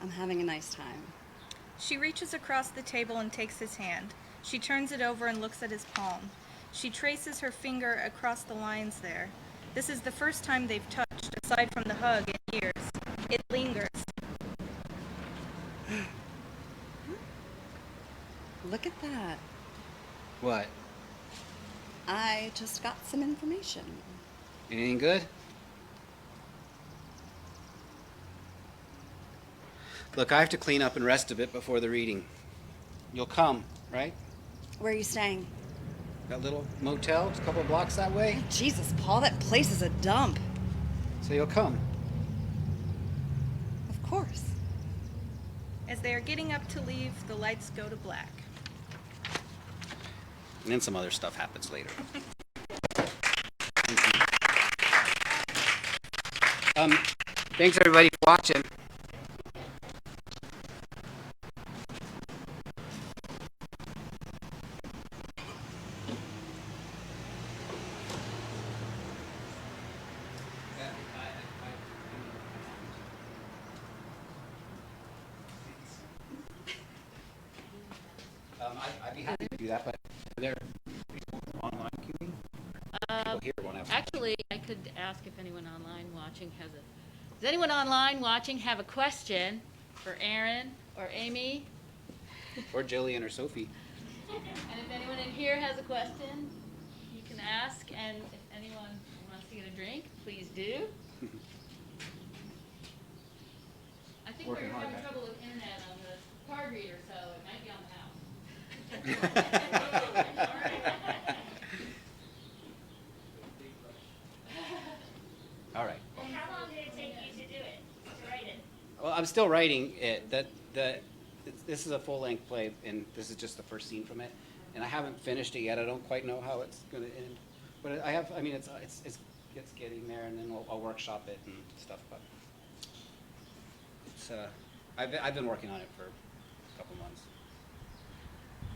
Speaker 2: I'm having a nice time.
Speaker 5: She reaches across the table and takes his hand. She turns it over and looks at his palm. She traces her finger across the lines there. This is the first time they've touched, aside from the hug, in years. It lingers.
Speaker 2: Look at that.
Speaker 4: What?
Speaker 2: I just got some information.
Speaker 4: Anything good? Look, I have to clean up and rest a bit before the reading. You'll come, right?
Speaker 2: Where are you staying?
Speaker 4: That little motel, just a couple of blocks that way.
Speaker 2: Jesus, Paul, that place is a dump.
Speaker 4: So you'll come.
Speaker 2: Of course.
Speaker 5: As they are getting up to leave, the lights go to black.
Speaker 4: And then some other stuff happens later. Thanks everybody for watching. I'd be happy to do that, but they're online queuing. People here won't have.
Speaker 1: Actually, I could ask if anyone online watching has a. Does anyone online watching have a question for Aaron or Amy?
Speaker 4: Or Gillian or Sophie.
Speaker 1: And if anyone in here has a question, you can ask. And if anyone wants to get a drink, please do. I think
Speaker 4: Working
Speaker 1: we're
Speaker 4: hard,
Speaker 1: having
Speaker 4: guys.
Speaker 1: trouble with internet on the card reader, so it might be on the house.
Speaker 4: All right.
Speaker 6: Well, how long did it take you to do it, to write it?
Speaker 4: Well, I'm still writing it. This is a full-length play, and this is just the first scene from it. And I haven't finished it yet. I don't quite know how it's going to end. But I have. I mean, it's getting there, and then I'll workshop it and stuff. But it's I've been working on it for a couple months.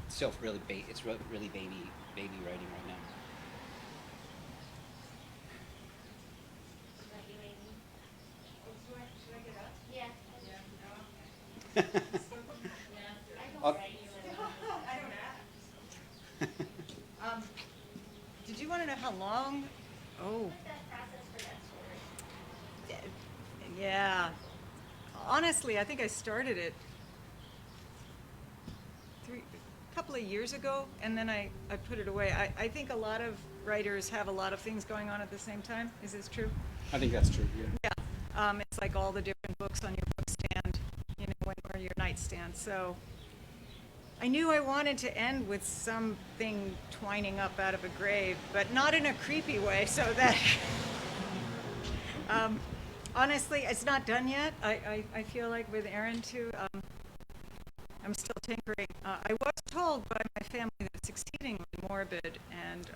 Speaker 4: It's still really really baby writing right now.
Speaker 6: Is that you, Amy? Should I get up? Yeah.
Speaker 1: Yeah.
Speaker 6: I
Speaker 4: Oh.
Speaker 6: don't write you.
Speaker 3: I don't ask. Did you want to know how long? Oh,
Speaker 6: What's that process for that story?
Speaker 3: yeah. Honestly, I think I started it a couple of years ago, and then I put it away. I think a lot of writers have a lot of things going on at the same time. Is this true?
Speaker 4: I think that's true. Yeah.
Speaker 3: Yeah. It's like all the different books on your bookstand, or your nightstand. So I knew I wanted to end with something twining up out of a grave, but not in a creepy way, so that honestly, it's not done yet. I feel like with Aaron too, I'm still tinkering. I was told by my family that it's exceedingly morbid, and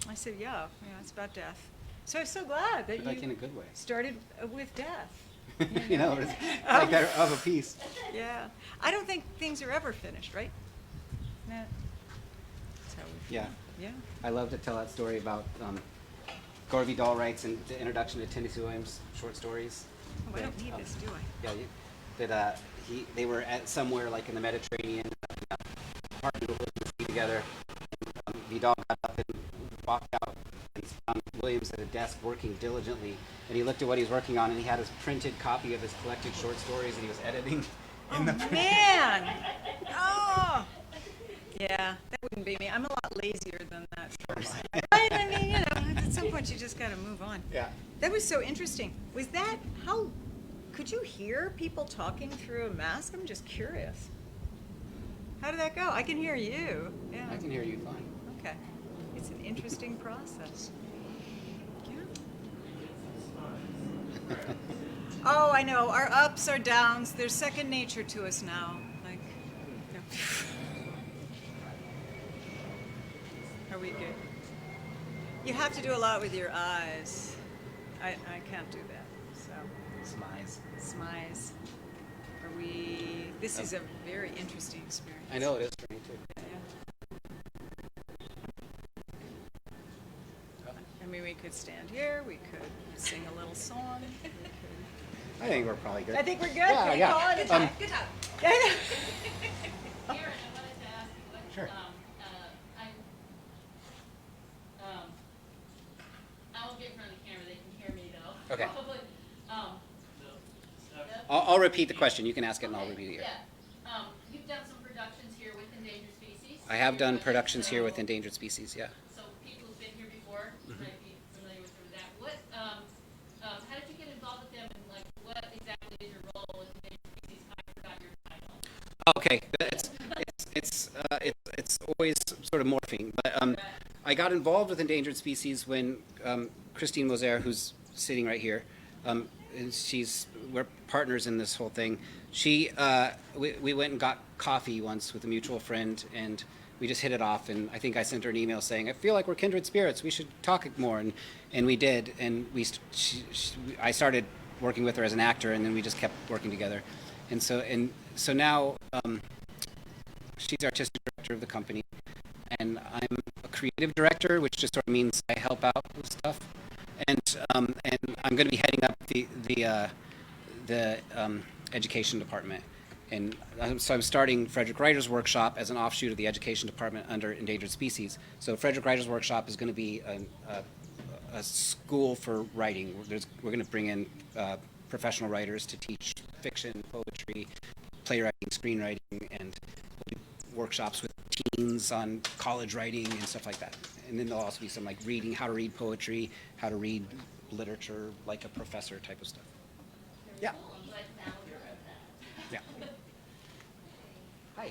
Speaker 3: I said, yeah, it's about death. So I'm so glad that
Speaker 4: Like in a
Speaker 3: you
Speaker 4: good way.
Speaker 3: started with death.
Speaker 4: You know, it's like that of a piece.
Speaker 3: Yeah. I don't think things are ever finished, right? Nah. That's how we feel.
Speaker 4: Yeah.
Speaker 3: Yeah.
Speaker 4: I love to tell that story about Gore Vidal writes in the introduction to Tennessee Williams short stories.
Speaker 3: Oh, I don't need this, do I?
Speaker 4: Yeah, that they were at somewhere like in the Mediterranean, partnered with the sea together. And, Vidal got up and walked out and found Williams at a desk working diligently. And he looked at what he was working on, and he had his printed copy of his collected short stories, and he was editing in the print.
Speaker 3: Man! Oh! Yeah, that wouldn't be me. I'm a lot lazier than that person. Right? I mean, at some point you just got to move on.
Speaker 4: Yeah.
Speaker 3: That was so interesting. Was that, how, could you hear people talking through a mask? I'm just curious. How did that go? I can hear you. Yeah.
Speaker 4: I can hear you fine.
Speaker 3: Okay. It's an interesting process. Yeah. Oh, I know. Our ups, our downs, they're second nature to us now. Like, no. Are we good? You have to do a lot with your eyes. I can't do that. So, smize. Are we? This is a very interesting experience.
Speaker 4: I know it is for me too.
Speaker 3: Yeah. I mean, we could stand here. We could sing a little song. We could...
Speaker 4: I think we're probably good.
Speaker 3: I think we're good.
Speaker 4: Yeah,
Speaker 3: Can we
Speaker 4: yeah.
Speaker 3: call it a time?
Speaker 2: Good job.
Speaker 1: Aaron, I wanted to ask you what.
Speaker 4: Sure.
Speaker 1: I won't get in front of the camera. They can hear me though.
Speaker 4: Okay.
Speaker 1: Probably.
Speaker 4: I'll repeat the question. You can ask it, and I'll repeat it.
Speaker 1: Yeah. You've done some productions here with Endangered Species.
Speaker 4: I have done productions here with Endangered Species. Yeah.
Speaker 1: So people who've been here before might be familiar with some of that. What? How did you get involved with them, and like what exactly is your role with Endangered Species? I forgot your title.
Speaker 4: Okay, it's always sort of morphing. But I got involved with Endangered Species when Christine Moser, who's sitting right here, and we're partners in this whole thing. We went and got coffee once with a mutual friend, and we just hit it off, and I think I sent her an email saying, I feel like we're kindred spirits, we should talk more, and we did, and I started working with her as an actor, and then we just kept working together. And so now she's artistic director of the company, and I'm a creative director, which just sort of means I help out with stuff. And I'm going to be heading up the education department. And so I'm starting Frederick Writers Workshop as an offshoot of the education department under Endangered Species. So Frederick Writers Workshop is going to be a school for writing. We're going to bring in professional writers to teach fiction, poetry, playwriting, screenwriting, and we'll do workshops with teens on college writing and stuff like that. And then there'll also be some like reading, how to read poetry, how to read literature like a professor type of stuff. Yeah. Yeah. Hi.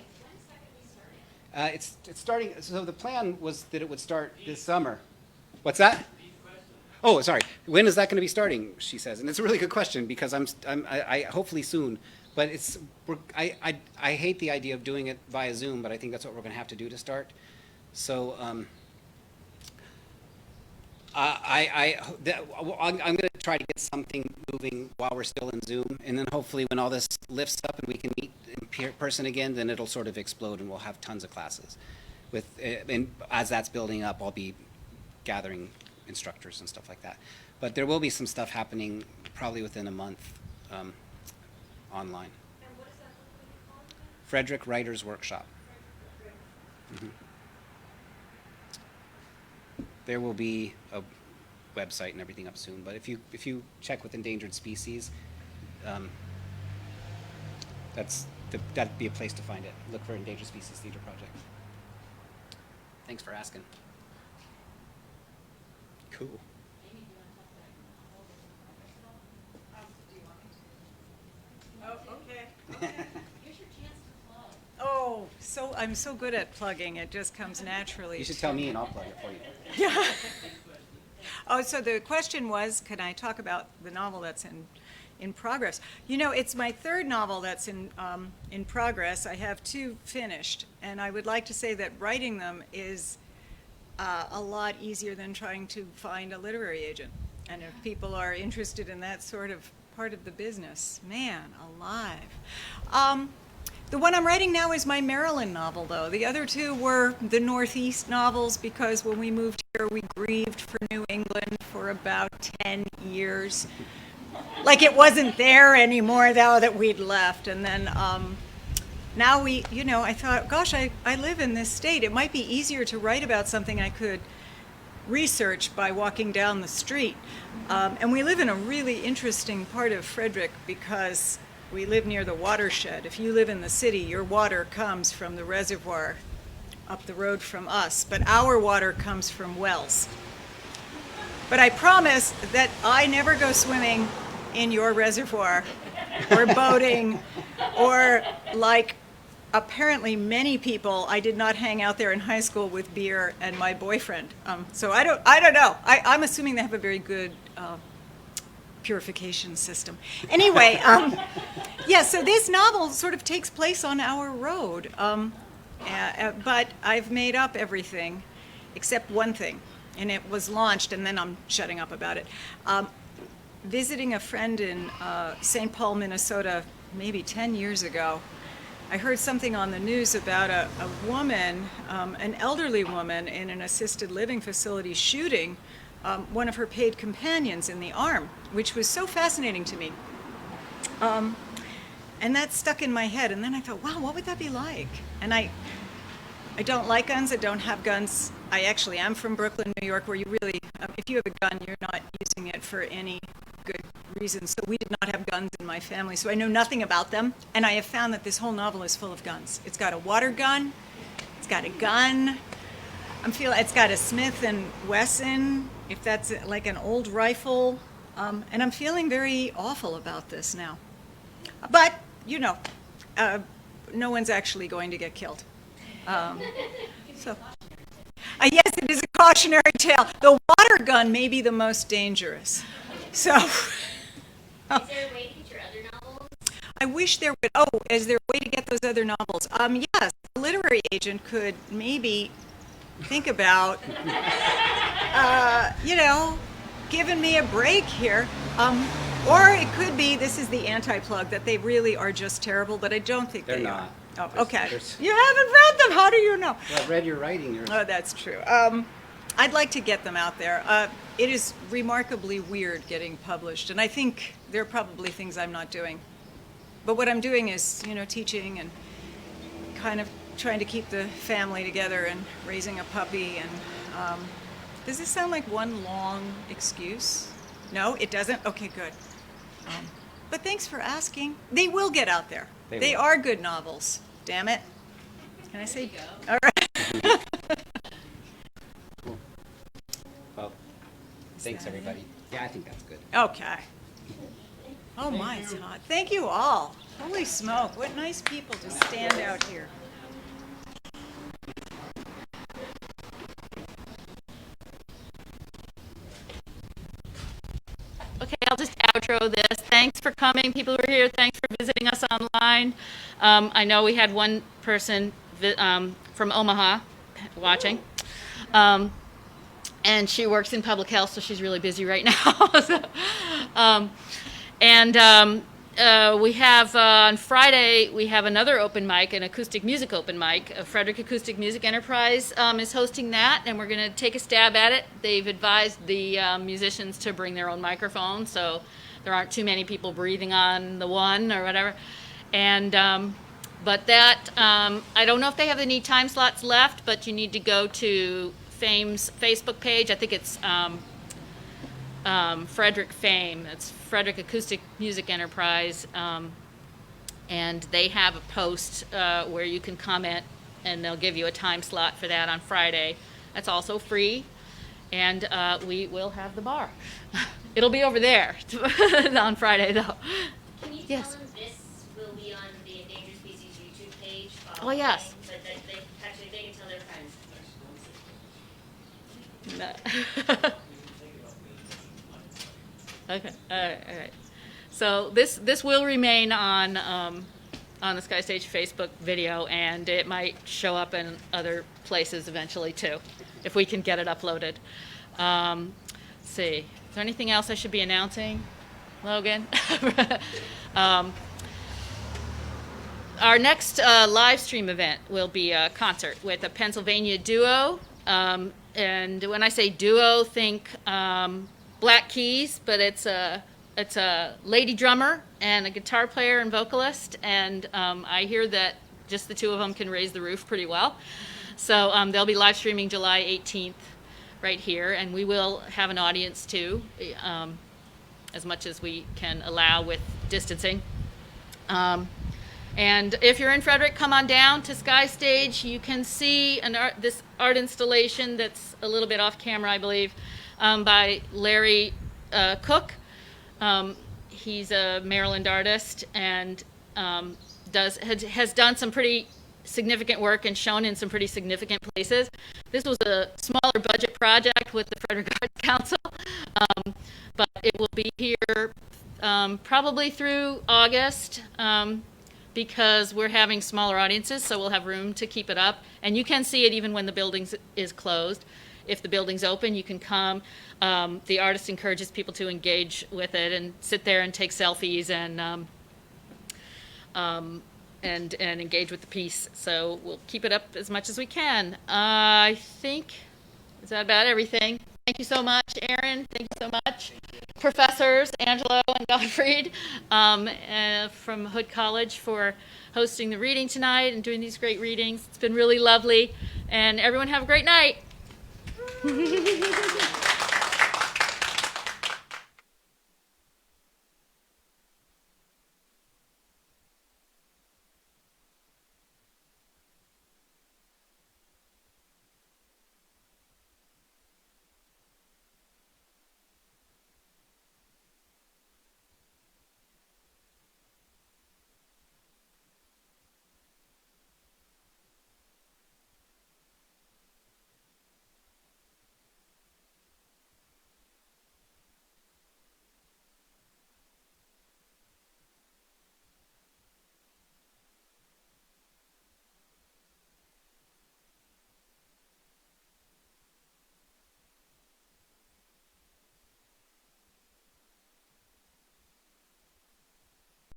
Speaker 4: It's starting. So the plan was that it would start this summer. What's that? Oh, sorry. When is that going to be starting? She says, and it's a really good question because I hopefully soon. But I hate the idea of doing it via Zoom, but I think that's what we're going to have to do to start. So I'm going to try to get something moving while we're still in Zoom, and then hopefully when all this lifts up and we can meet in person again, then it'll sort of explode and we'll have tons of classes. And as that's building up, I'll be gathering instructors and stuff like that. But there will be some stuff happening probably within a month online.
Speaker 6: And what is that company called?
Speaker 4: Frederick Writers Workshop. Mm-hmm. There will be a website and everything up soon, but if you check with Endangered Species, that'd be a place to find it. Look for Endangered Species Theater Project. Thanks for asking. Cool.
Speaker 3: Oh, okay.
Speaker 1: Here's your chance to plug.
Speaker 3: Oh, I'm so good at plugging. It just comes naturally.
Speaker 4: You should tell me and I'll plug it for you.
Speaker 3: Yeah. Oh, so the question was, can I talk about the novel that's in progress? You know, it's my third novel that's in progress. I have two finished, and I would like to say that writing them is a lot easier than trying to find a literary agent. And if people are interested in that sort of part of the business, man, alive. The one I'm writing now is my Maryland novel, though. The other two were the Northeast novels because when we moved here, we grieved for New England for about 10 years. Like it wasn't there anymore, though, that we'd left. And then now I thought, gosh, I live in this state. It might be easier to write about something I could research by walking down the street. And we live in a really interesting part of Frederick because we live near the watershed. If you live in the city, your water comes from the reservoir up the road from us, but our water comes from wells. But I promise that I never go swimming in your reservoir or boating or like apparently many people. I did not hang out there in high school with beer and my boyfriend. So I don't know. I'm assuming they have a very good purification system. Anyway, yeah, so this novel sort of takes place on our road, but I've made up everything except one thing, and it was launched, and then I'm shutting up about it. Visiting a friend in St. Paul, Minnesota, maybe 10 years ago, I heard something on the news about a woman, an elderly woman in an assisted living facility shooting one of her paid companions in the arm, which was so fascinating to me. And that stuck in my head, and then I thought, wow, what would that be like? And I don't like guns, I don't have guns. I actually am from Brooklyn, New York, where you really, if you have a gun, you're not using it for any good reason. So we did not have guns in my family, so I know nothing about them. And I have found that this whole novel is full of guns. It's got a water gun, it's got a gun, it's got a Smith & Wesson, if that's like an old rifle, and I'm feeling very awful about this now. But, no one's actually going to get killed. Yes, it is a cautionary tale. The water gun may be the most dangerous. So,
Speaker 6: Is there a way to get your other novels?
Speaker 3: I wish there would, is there a way to get those other novels? Yes, a literary agent could maybe think about, giving me a break here. Or it could be, this is the anti-plug, that they really are just terrible, but I don't think
Speaker 4: They're
Speaker 3: they
Speaker 4: not.
Speaker 3: are. Oh,
Speaker 4: There's-
Speaker 3: okay.
Speaker 4: there's-
Speaker 3: You haven't read them, how do you know?
Speaker 4: Well, I've read your writing.
Speaker 3: Oh, that's true. I'd like to get them out there. It is remarkably weird getting published, and I think there are probably things I'm not doing. But what I'm doing is, teaching and kind of trying to keep the family together and raising a puppy. And does this sound like one long excuse? No, it doesn't? Okay, good. But thanks for asking. They will get out there. They
Speaker 4: will.
Speaker 3: are good novels. Damn it. Can I say? All right.
Speaker 4: Well, thanks, everybody. Yeah, I think that's good.
Speaker 3: Okay. Oh my, it's hot. Thank you all. Holy smoke, what nice people to stand out here.
Speaker 1: Okay, I'll just outro this. Thanks for coming, people who are here. Thanks for visiting us online. I know we had one person from Omaha watching. And she works in public health, so she's really busy right now. We have on Friday, we have another open mic, an acoustic music open mic. Frederick Acoustic Music Enterprise is hosting that, and we're going to take a stab at it. They've advised the musicians to bring their own microphone, so there aren't too many people breathing on the one or whatever. And but that, I don't know if they have any time slots left, but you need to go to Fame's Facebook page. I think it's Frederick Fame. It's Frederick Acoustic Music Enterprise, and they have a post where you can comment, and they'll give you a time slot for that on Friday. That's also free, and we will have the bar. It'll be over there on Friday, though.
Speaker 6: Can you
Speaker 1: Yes.
Speaker 6: tell them this will be on the Endangered Species YouTube page?
Speaker 1: Oh, yes.
Speaker 6: But that they can tell their friends.
Speaker 1: Okay. All right. So this will remain on the Sky Stage Facebook video, and it might show up in other places eventually too, if we can get it uploaded. Let's see. Is there anything else I should be announcing, Logan? Our next live stream event will be a concert with a Pennsylvania duo. And when I say duo, think Black Keys, but it's a lady drummer and a guitar player and vocalist. And I hear that just the two of them can raise the roof pretty well. So they'll be live streaming July 18th right here, and we will have an audience too, as much as we can allow with distancing. And if you're in Frederick, come on down to Sky Stage. You can see this art installation that's a little bit off camera, I believe, by Larry Cook. He's a Maryland artist and has done some pretty significant work and shown in some pretty significant places. This was a smaller budget project with the Frederick Arts Council, but it will be here probably through August. Because we're having smaller audiences, so we'll have room to keep it up. And you can see it even when the building is closed. If the building's open, you can come. The artist encourages people to engage with it and sit there and take selfies and engage with the piece. So we'll keep it up as much as we can. I think, is that about everything? Thank you so much, Aaron. Thank you so much. Professors Angelo and Gottfried from Hood College for hosting the reading tonight and doing these great readings. It's been really lovely. And everyone have a great night.